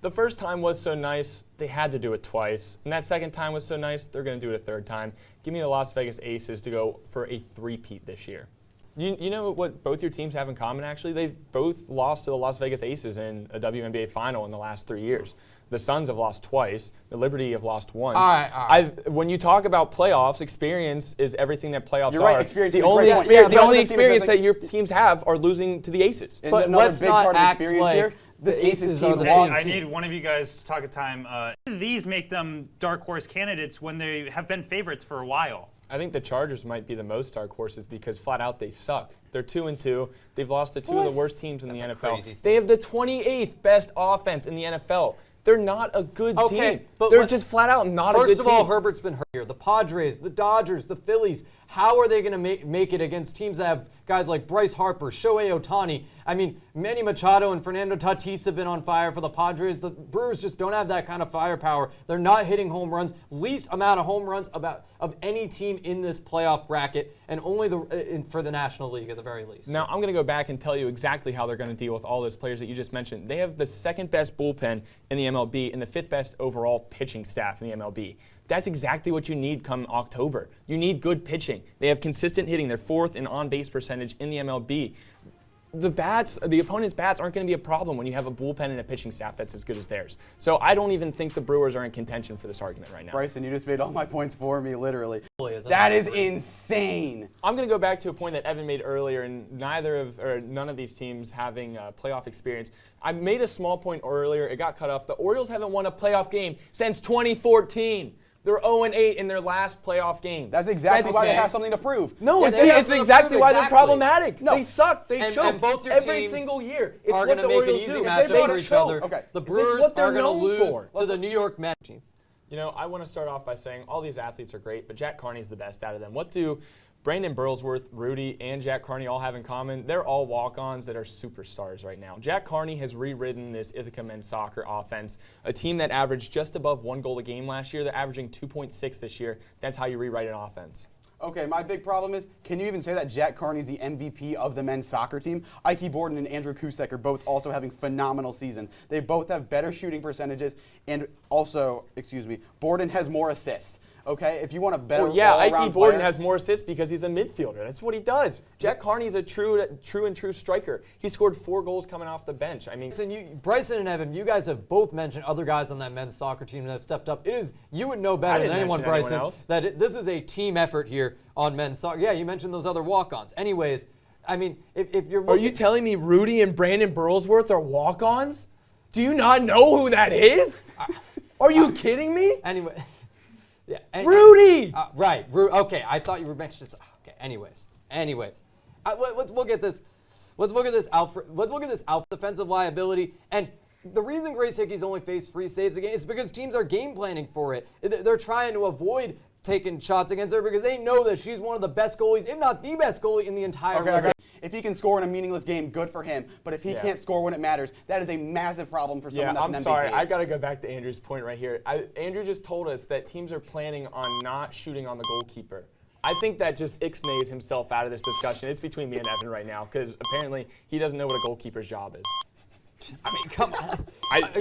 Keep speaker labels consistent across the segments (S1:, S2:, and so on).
S1: The first time was so nice, they had to do it twice. And that second time was so nice, they're going to do it a third time. Give me the Las Vegas Aces to go for a three-peat this year. You know what both your teams have in common, actually? They've both lost to the Las Vegas Aces in a WNBA final in the last 3 years. The Suns have lost twice. The Liberty have lost once.
S2: All right.
S1: When you talk about playoffs, experience is everything that playoffs
S3: You're right,
S1: are.
S3: experience
S1: The
S3: is a
S1: only,
S3: great point.
S1: experience,
S3: Yeah,
S1: the only
S3: but
S1: experience
S3: other teams
S1: that your teams have are losing to the Aces.
S3: And
S2: But
S3: another
S2: let's
S3: big
S2: not
S3: part of
S2: act
S3: experience
S2: like
S3: here,
S2: the
S3: the
S2: Aces are
S3: team
S2: the
S3: has-
S2: same
S4: I
S2: team.
S4: need one of you guys to talk a time. These make them dark horse candidates when they have been favorites for a while.
S1: I think the Chargers might be the most dark horses because flat out they suck. They're 2-2. They've lost to two of the worst teams in the NFL. They have the 28th best offense in the NFL. They're not a good team.
S2: But
S1: they're just flat out not a good team.
S2: First of all, Herbert's been hurt here. The Padres, the Dodgers, the Phillies. How are they going to make it against teams that have guys like Bryce Harper, Shohei Ohtani? I mean, Manny Machado and Fernando Tatis have been on fire for the Padres. The Brewers just don't have that kind of firepower. They're not hitting home runs. Least amount of home runs of any team in this playoff bracket, and only for the National League at the very least.
S1: Now, I'm going to go back and tell you exactly how they're going to deal with all those players that you just mentioned. They have the second best bullpen in the MLB and the fifth best overall pitching staff in the MLB. That's exactly what you need come October. You need good pitching. They have consistent hitting. They're fourth in on-base percentage in the MLB. The opponent's bats aren't going to be a problem when you have a bullpen and a pitching staff that's as good as theirs. So I don't even think the Brewers are in contention for this argument right now.
S3: Bryson, you just made all my points for me, literally.
S2: That
S3: is insane.
S1: I'm going to go back to a point that Evan made earlier, and none of these teams having playoff experience. I made a small point earlier. It got cut off. The Orioles haven't won a playoff game since 2014. They're 0-8 in their last playoff games.
S3: That's exactly why they have something to prove.
S1: No,
S2: Yeah,
S1: it's exactly why they're problematic.
S3: No.
S1: They suck. They choke
S2: and both your
S1: every
S2: teams
S1: single year. It's
S2: are
S1: what
S2: going
S1: the
S2: to make an
S1: Orioles
S2: easy
S1: do.
S2: matchup for
S1: They
S2: each
S1: choke.
S2: other.
S3: Okay.
S2: The
S1: It's
S2: Brewers
S1: what they're
S2: are going to
S1: known
S2: lose
S1: for.
S2: to the New York Mets team.
S1: I want to start off by saying all these athletes are great, but Jack Carney's the best out of them. What do Brandon Burlsworth, Rudy, and Jack Carney all have in common? They're all walk-ons that are superstars right now. Jack Carney has rewritten this Ithaca men's soccer offense, a team that averaged just above 1 goal a game last year. They're averaging 2.6 this year. That's how you rewrite an offense.
S3: Okay, my big problem is, can you even say that Jack Carney's the MVP of the men's soccer team? Ike Borden and Andrew Kusek are both also having phenomenal seasons. They both have better shooting percentages, and also, Borden has more assists. Okay, if you want a better
S1: Ike Borden
S3: player,
S1: has more assists because he's a midfielder. That's what he does. Jack Carney's a true striker. He scored 4 goals coming off the bench. I mean,
S2: Bryson and Evan, you guys have both mentioned other guys on that men's soccer team that have stepped up. You would know better than anyone, Bryson, that this is a team effort here on men's soccer. Yeah, you mentioned those other walk-ons. Anyways, I mean, if you're
S1: are you telling me Rudy and Brandon Burlsworth are walk-ons? Do you not know who that is? Are you kidding me?
S2: Anyway. Yeah,
S1: Rudy!
S2: Right. Okay, I thought you were mentioning. Okay. Anyways, let's look at this. Let's look at this Alpha defensive liability. And the reason Grace Hickey's only faced 3 saves a game is because teams are game planning for it. They're trying to avoid taking shots against her because they know that she's one of the best goalies, if not the best goalie in the entire league.
S3: Okay. If he can score in a meaningless game, good for him. But if he can't score when it matters, that is a massive problem for someone that's an MVP.
S1: I'm sorry. I got to go back to Andrew's point right here. Andrew just told us that teams are planning on not shooting on the goalkeeper. I think that just ixnays himself out of this discussion. It's between me and Evan right now because apparently he doesn't know what a goalkeeper's job is.
S2: I mean, come on.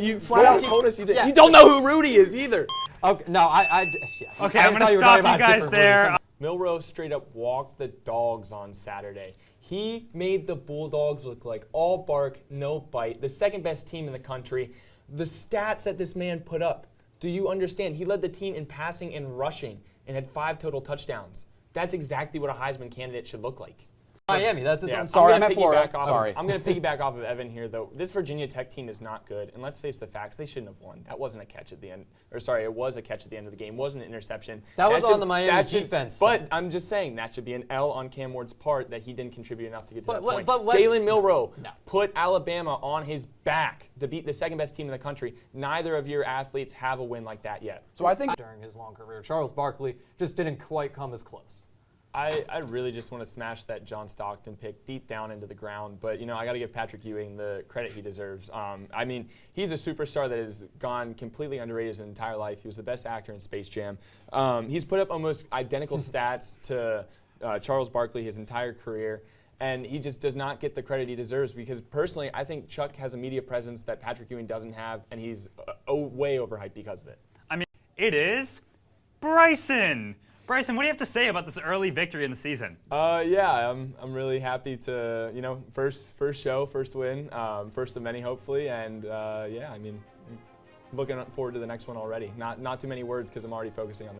S1: You flat out told us you did. Yeah. You don't know who Rudy is either.
S2: Okay, no, yeah.
S4: Okay, I'm going to stop you guys there.
S1: Milrose straight up walked the dogs on Saturday. He made the Bulldogs look like all bark, no bite, the second best team in the country. The stats that this man put up, do you understand? He led the team in passing and rushing and had 5 total touchdowns. That's exactly what a Heisman candidate should look like.
S2: Miami, that's his
S3: I'm sorry, I'm at Florida. Sorry.
S1: I'm going to piggyback off of Evan here, though. This Virginia Tech team is not good, and let's face the facts. They shouldn't have won. That wasn't a catch at the end. It was a catch at the end of the game. It wasn't an interception.
S2: That was on the Miami defense.
S1: But I'm just saying that should be an L on Cam Ward's part that he didn't contribute enough to get to that point.
S2: But
S1: Jalen Milroe put Alabama on his back to beat the second best team in the country. Neither of your athletes have a win like that yet.
S3: So I think
S2: during his long career, Charles Barkley just didn't quite come as close.
S1: I really just want to smash that John Stockton pick deep down into the ground. But, I got to give Patrick Ewing the credit he deserves. I mean, he's a superstar that has gone completely underrated his entire life. He was the best actor in Space Jam. He's put up almost identical stats to Charles Barkley his entire career. and he just does not get the credit he deserves because personally, I think Chuck has a media presence that Patrick Ewing doesn't have, and he's way overhyped because of it.
S4: I mean, it is Bryson. Bryson, what do you have to say about this early victory in the season?
S1: Yeah, I'm really happy to, first show, first win, first of many hopefully, and yeah, I mean, I'm looking forward to the next one already. Not too many words because I'm already focusing on